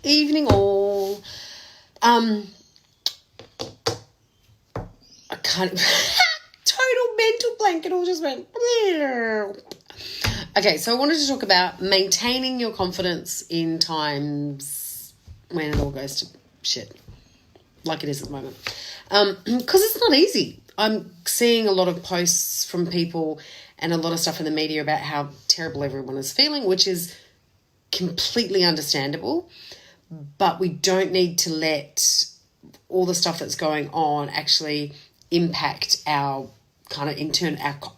Evening all. I can't. Total mental blank. It all just went. Okay, so I wanted to talk about maintaining your confidence in times when it all goes to shit, like it is at the moment. Because it's not easy. I'm seeing a lot of posts from people and a lot of stuff in the media about how terrible everyone is feeling, which is completely understandable. But we don't need to let all the stuff that's going on actually impact our kind of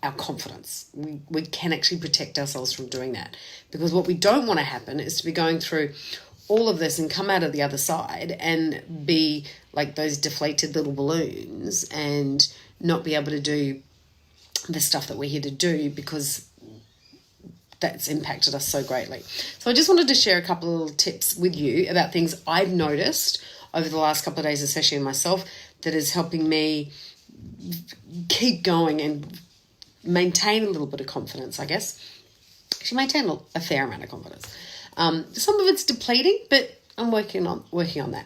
our confidence. We can actually protect ourselves from doing that, because what we don't want to happen is to be going through all of this and come out of the other side and be like those deflated little balloons and not be able to do the stuff that we're here to do, because that's impacted us so greatly. So I just wanted to share a couple of little tips with you about things I've noticed over the last couple of days, especially in myself, that is helping me keep going and maintain a little bit of confidence, I guess. Actually, maintain a fair amount of confidence. Some of it's depleting, but I'm working on that.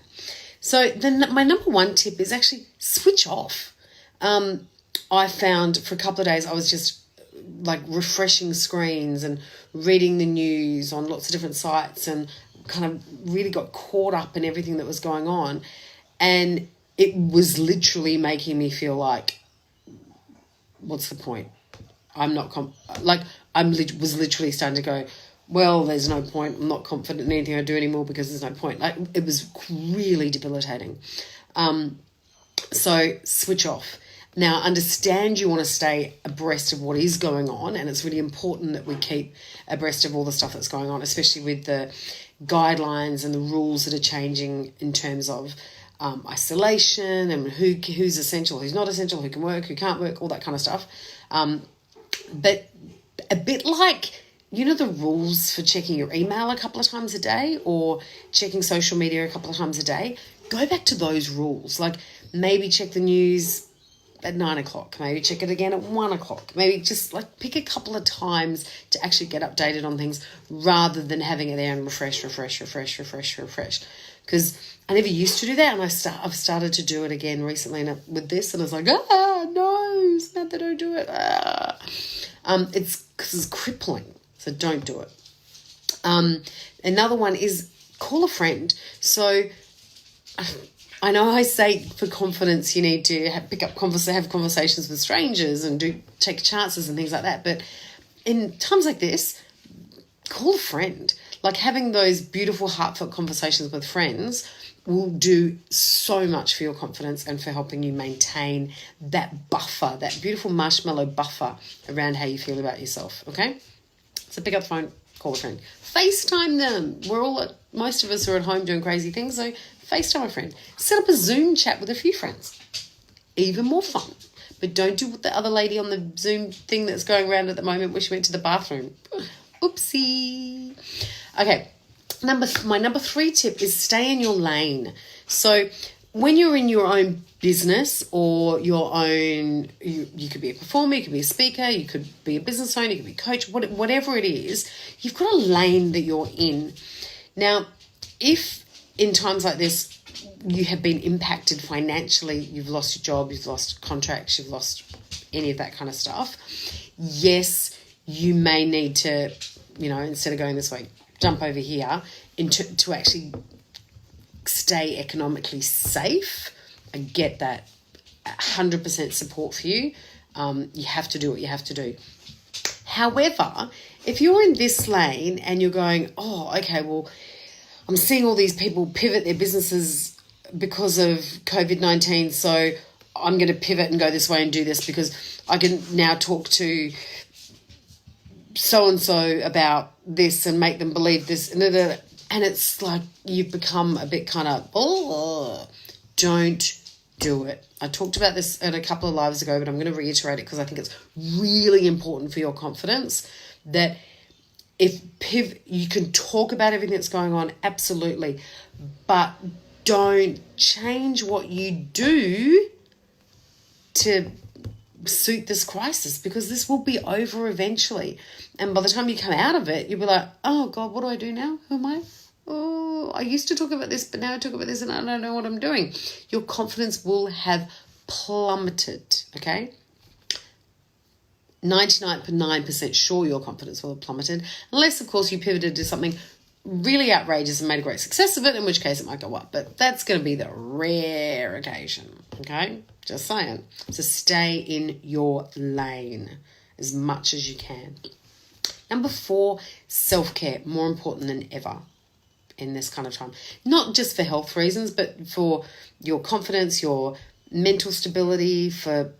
So my number one tip is actually switch off. I found for a couple of days I was just like refreshing screens and reading the news on lots of different sites and kind of really got caught up in everything that was going on. And it was literally making me feel like, what's the point? I'm not was literally starting to go, well, there's no point. I'm not confident in anything I do anymore because there's no point. Like, it was really debilitating. So switch off. Now, understand you want to stay abreast of what is going on, and it's really important that we keep abreast of all the stuff that's going on, especially with the guidelines and the rules that are changing in terms of isolation and who's essential, who's not essential, who can work, who can't work, all that kind of stuff. But a bit like, you know, the rules for checking your email a couple of times a day or checking social media a couple of times a day, go back to those rules. Like, maybe check the news at 9 o'clock, maybe check it again at 1 o'clock, maybe just like pick a couple of times to actually get updated on things rather than having it there and refresh. Because I never used to do that, and I've started to do it again recently with this, and I was like, no, Samantha, don't do it. It's because it's crippling, so don't do it. Another one is call a friend. So I know I say for confidence you need to have conversations with strangers and take chances and things like that. But in times like this, call a friend. Like, having those beautiful, heartfelt conversations with friends will do so much for your confidence and for helping you maintain that buffer, that beautiful marshmallow buffer around how you feel about yourself, okay? So pick up the phone, call a friend. FaceTime them. Most of us are at home doing crazy things, so FaceTime a friend. Set up a Zoom chat with a few friends. Even more fun. But don't do what the other lady on the Zoom thing that's going around at the moment where she went to the bathroom. Oopsie. Okay, my number 3 tip is stay in your lane. So when you're in your own business or your own, you could be a performer, you could be a speaker, you could be a business owner, you could be a coach, whatever it is, you've got a lane that you're in. Now, if in times like this you have been impacted financially, you've lost your job, you've lost contracts, you've lost any of that kind of stuff, yes, you may need to, instead of going this way, jump over here to actually stay economically safe. I get that. 100% support for you. You have to do what you have to do. However, if you're in this lane and you're going, oh, okay, well, I'm seeing all these people pivot their businesses because of COVID-19, so I'm going to pivot and go this way and do this because I can now talk to so-and-so about this and make them believe this. And it's like you've become a bit kind of, don't do it. I talked about this at a couple of lives ago, but I'm going to reiterate it because I think it's really important for your confidence that you can talk about everything that's going on, absolutely, but don't change what you do to suit this crisis, because this will be over eventually. And by the time you come out of it, you'll be like, oh God, what do I do now? Who am I? oh, I used to talk about this, but now I talk about this and I don't know what I'm doing. Your confidence will have plummeted, okay? 99.9% sure your confidence will have plummeted, unless, of course, you pivoted to something really outrageous and made a great success of it, in which case it might go up. But that's going to be the rare occasion, okay? Just saying. So stay in your lane as much as you can. Number 4, self-care, more important than ever in this kind of time. Not just for health reasons, but for your confidence, your mental stability, for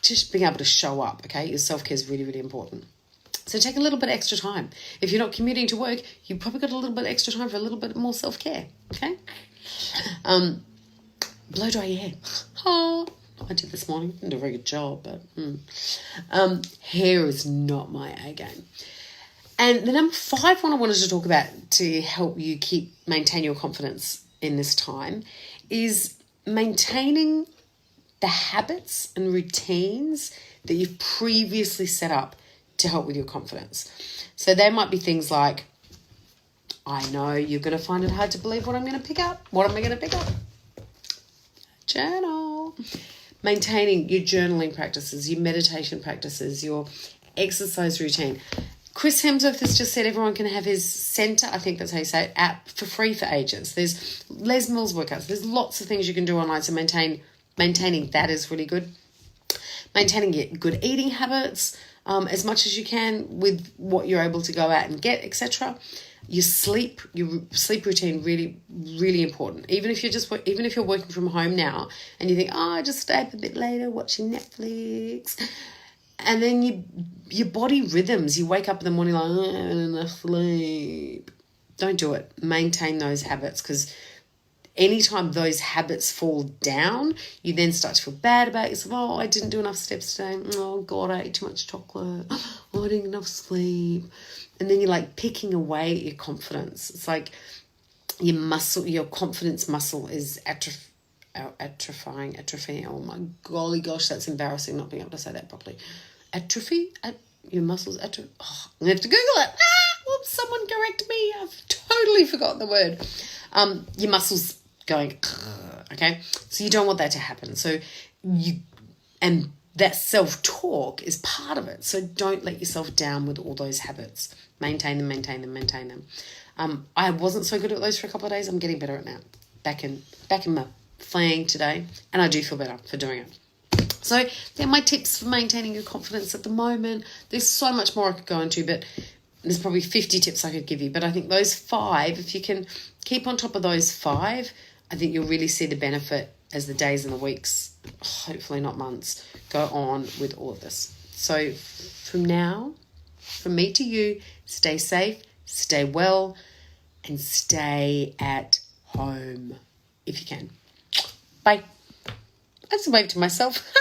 just being able to show up, okay? Your self-care is really, really important. So take a little bit extra time. If you're not commuting to work, you've probably got a little bit extra time for a little bit more self-care, okay? Blow dry your hair. Oh, I did this morning. Didn't do a very good job, but hair is not my A game. And the number 5 one I wanted to talk about to help you maintain your confidence in this time is maintaining the habits and routines that you've previously set up to help with your confidence. So there might be things like, I know you're going to find it hard to believe what I'm going to pick up. What am I going to pick up? Journal. Maintaining your journaling practices, your meditation practices, your exercise routine. Chris Hemsworth has just said everyone can have his Centre, I think that's how you say it, app for free for ages. There's Les Mills workouts. There's lots of things you can do online, so maintaining that is really good. Maintaining good eating habits as much as you can with what you're able to go out and get, etc. Your sleep routine, really, really important. Even if you're working from home now and you think, I just stay up a bit later watching Netflix. And then your body rhythms, you wake up in the morning like, I haven't enough sleep. Don't do it. Maintain those habits, because anytime those habits fall down, you then start to feel bad about yourself. Oh, I didn't do enough steps today. Oh, God, I ate too much chocolate. Oh, I didn't get enough sleep. And then you're like picking away at your confidence. It's like your confidence muscle is atrophying. Oh my golly gosh, that's embarrassing not being able to say that properly. Atrophy? Your muscles atrophy. Oh, I'm going to have to Google it. Whoops, someone correct me. I've totally forgotten the word. Your muscles going, okay? So you don't want that to happen. So and that self-talk is part of it. So don't let yourself down with all those habits. Maintain them. I wasn't so good at those for a couple of days. I'm getting better at it now. Back in my flying today, and I do feel better for doing it. So they're my tips for maintaining your confidence at the moment. There's so much more I could go into, but there's probably 50 tips I could give you. But I think those 5, if you can keep on top of those 5, I think you'll really see the benefit as the days and the weeks, hopefully not months, go on with all of this. So from me to you, stay safe, stay well, and stay at home if you can. Bye. That's a wave to myself.